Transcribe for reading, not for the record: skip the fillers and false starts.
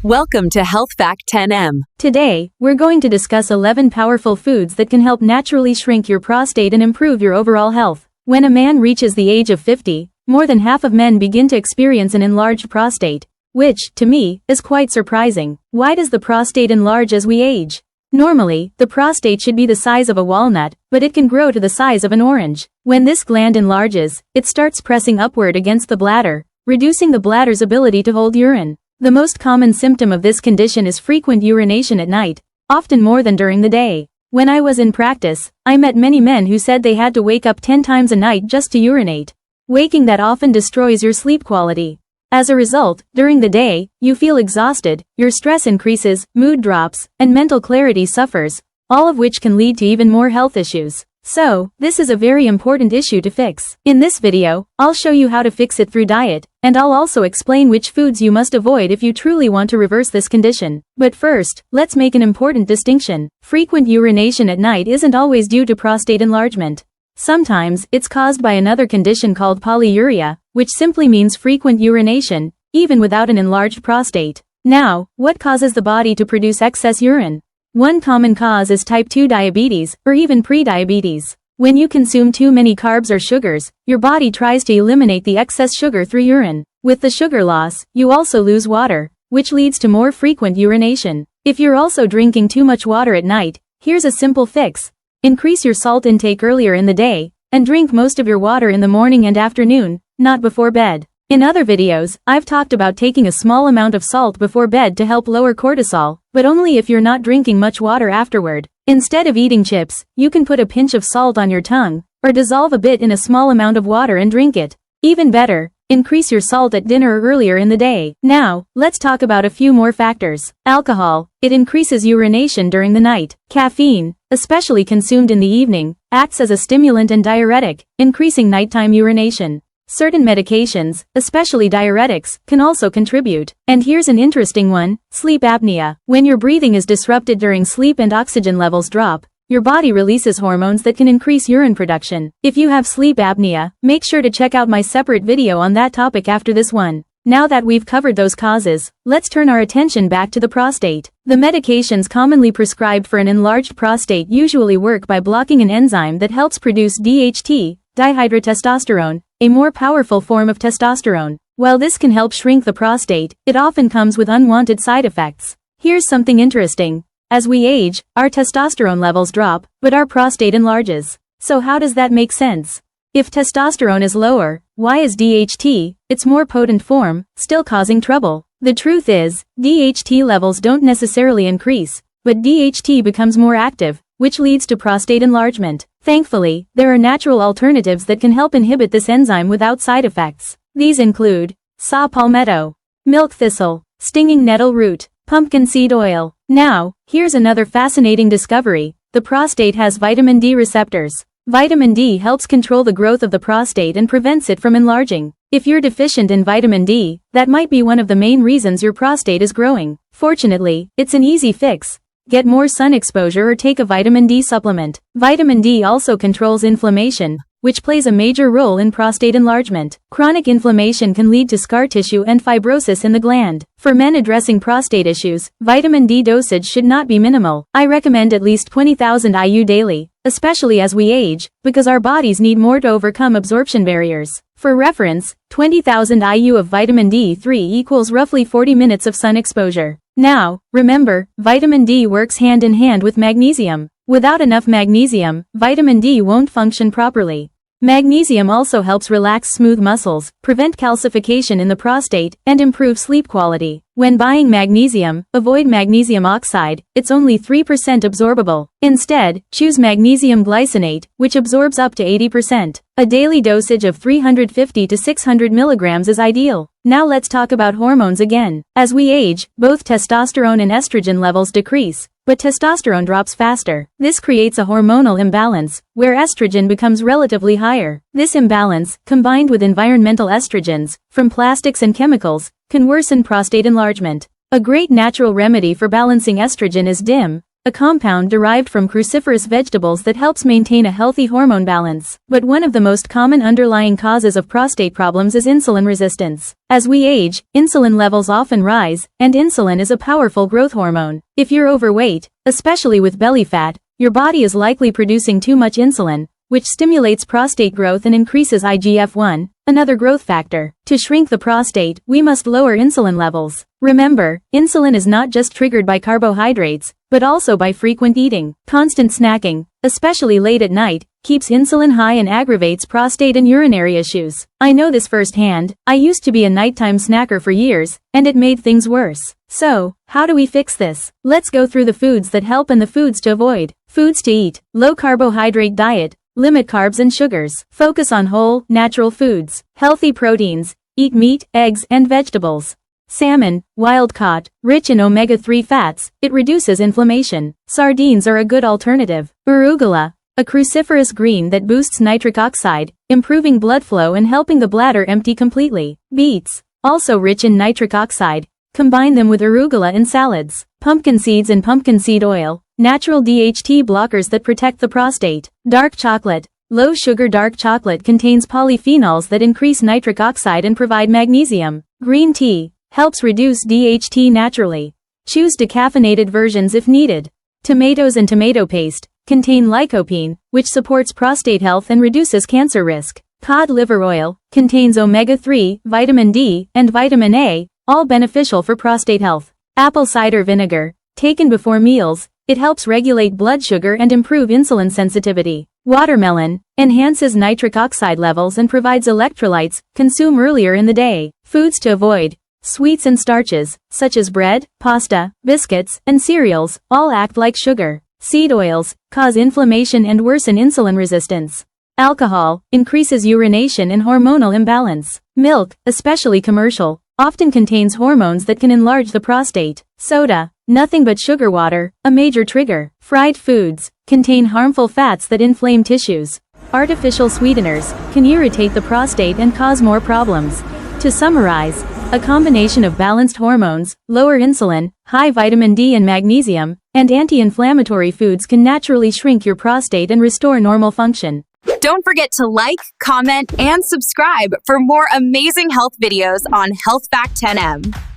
Welcome to Health Fact 10M. Today, we're going to discuss 11 powerful foods that can help naturally shrink your prostate and improve your overall health. When a man reaches the age of 50, more than half of men begin to experience an enlarged prostate, which, to me, is quite surprising. Why does the prostate enlarge as we age? Normally, the prostate should be the size of a walnut, but it can grow to the size of an orange. When this gland enlarges, it starts pressing upward against the bladder, reducing the bladder's ability to hold urine. The most common symptom of this condition is frequent urination at night, often more than during the day. When I was in practice, I met many men who said they had to wake up 10 times a night just to urinate. Waking that often destroys your sleep quality. As a result, during the day, you feel exhausted, your stress increases, mood drops, and mental clarity suffers, all of which can lead to even more health issues. So, this is a very important issue to fix. In this video, I'll show you how to fix it through diet, and I'll also explain which foods you must avoid if you truly want to reverse this condition. But first, let's make an important distinction. Frequent urination at night isn't always due to prostate enlargement. Sometimes, it's caused by another condition called polyuria, which simply means frequent urination, even without an enlarged prostate. Now, what causes the body to produce excess urine? One common cause is type 2 diabetes, or even pre-diabetes. When you consume too many carbs or sugars, your body tries to eliminate the excess sugar through urine. With the sugar loss, you also lose water, which leads to more frequent urination. If you're also drinking too much water at night, here's a simple fix. Increase your salt intake earlier in the day, and drink most of your water in the morning and afternoon, not before bed. In other videos, I've talked about taking a small amount of salt before bed to help lower cortisol, but only if you're not drinking much water afterward. Instead of eating chips, you can put a pinch of salt on your tongue, or dissolve a bit in a small amount of water and drink it. Even better, increase your salt at dinner or earlier in the day. Now, let's talk about a few more factors. Alcohol. It increases urination during the night. Caffeine, especially consumed in the evening, acts as a stimulant and diuretic, increasing nighttime urination. Certain medications, especially diuretics, can also contribute. And here's an interesting one, sleep apnea. When your breathing is disrupted during sleep and oxygen levels drop, your body releases hormones that can increase urine production. If you have sleep apnea, make sure to check out my separate video on that topic after this one. Now that we've covered those causes, let's turn our attention back to the prostate. The medications commonly prescribed for an enlarged prostate usually work by blocking an enzyme that helps produce DHT, dihydrotestosterone, a more powerful form of testosterone. While this can help shrink the prostate, it often comes with unwanted side effects. Here's something interesting. As we age, our testosterone levels drop, but our prostate enlarges. So how does that make sense? If testosterone is lower, why is DHT, its more potent form, still causing trouble? The truth is, DHT levels don't necessarily increase, but DHT becomes more active, which leads to prostate enlargement. Thankfully, there are natural alternatives that can help inhibit this enzyme without side effects. These include saw palmetto, milk thistle, stinging nettle root, pumpkin seed oil. Now, here's another fascinating discovery. The prostate has vitamin D receptors. Vitamin D helps control the growth of the prostate and prevents it from enlarging. If you're deficient in vitamin D, that might be one of the main reasons your prostate is growing. Fortunately, it's an easy fix. Get more sun exposure or take a vitamin D supplement. Vitamin D also controls inflammation, which plays a major role in prostate enlargement. Chronic inflammation can lead to scar tissue and fibrosis in the gland. For men addressing prostate issues, vitamin D dosage should not be minimal. I recommend at least 20,000 IU daily, especially as we age, because our bodies need more to overcome absorption barriers. For reference, 20,000 IU of vitamin D3 equals roughly 40 minutes of sun exposure. Now, remember, vitamin D works hand in hand with magnesium. Without enough magnesium, vitamin D won't function properly. Magnesium also helps relax smooth muscles, prevent calcification in the prostate, and improve sleep quality. When buying magnesium, avoid magnesium oxide, it's only 3% absorbable. Instead, choose magnesium glycinate, which absorbs up to 80%. A daily dosage of 350 to 600 milligrams is ideal. Now let's talk about hormones again. As we age, both testosterone and estrogen levels decrease, but testosterone drops faster. This creates a hormonal imbalance, where estrogen becomes relatively higher. This imbalance, combined with environmental estrogens, from plastics and chemicals, can worsen prostate enlargement. A great natural remedy for balancing estrogen is DIM, a compound derived from cruciferous vegetables that helps maintain a healthy hormone balance. But one of the most common underlying causes of prostate problems is insulin resistance. As we age, insulin levels often rise, and insulin is a powerful growth hormone. If you're overweight, especially with belly fat, your body is likely producing too much insulin, which stimulates prostate growth and increases IGF-1, another growth factor. To shrink the prostate, we must lower insulin levels. Remember, insulin is not just triggered by carbohydrates, but also by frequent eating. Constant snacking, especially late at night, keeps insulin high and aggravates prostate and urinary issues. I know this firsthand. I used to be a nighttime snacker for years, and it made things worse. So, how do we fix this? Let's go through the foods that help and the foods to avoid. Foods to eat: low carbohydrate diet. Limit carbs and sugars. Focus on whole, natural foods. Healthy proteins. Eat meat, eggs, and vegetables. Salmon, wild-caught, rich in omega-3 fats, it reduces inflammation. Sardines are a good alternative. Arugula, a cruciferous green that boosts nitric oxide, improving blood flow and helping the bladder empty completely. Beets, also rich in nitric oxide, combine them with arugula in salads. Pumpkin seeds and pumpkin seed oil, natural DHT blockers that protect the prostate. Dark chocolate, low-sugar dark chocolate contains polyphenols that increase nitric oxide and provide magnesium. Green tea, helps reduce DHT naturally. Choose decaffeinated versions if needed. Tomatoes and tomato paste, contain lycopene, which supports prostate health and reduces cancer risk. Cod liver oil, contains omega-3, vitamin D, and vitamin A, all beneficial for prostate health. Apple cider vinegar, taken before meals, it helps regulate blood sugar and improve insulin sensitivity. Watermelon, enhances nitric oxide levels and provides electrolytes, consume earlier in the day. Foods to avoid: sweets and starches, such as bread, pasta, biscuits, and cereals, all act like sugar. Seed oils, cause inflammation and worsen insulin resistance. Alcohol, increases urination and hormonal imbalance. Milk, especially commercial, often contains hormones that can enlarge the prostate. Soda, nothing but sugar water, a major trigger. Fried foods, contain harmful fats that inflame tissues. Artificial sweeteners, can irritate the prostate and cause more problems. To summarize, a combination of balanced hormones, lower insulin, high vitamin D and magnesium, and anti-inflammatory foods can naturally shrink your prostate and restore normal function. Don't forget to like, comment, and subscribe for more amazing health videos on Health Fact 10M.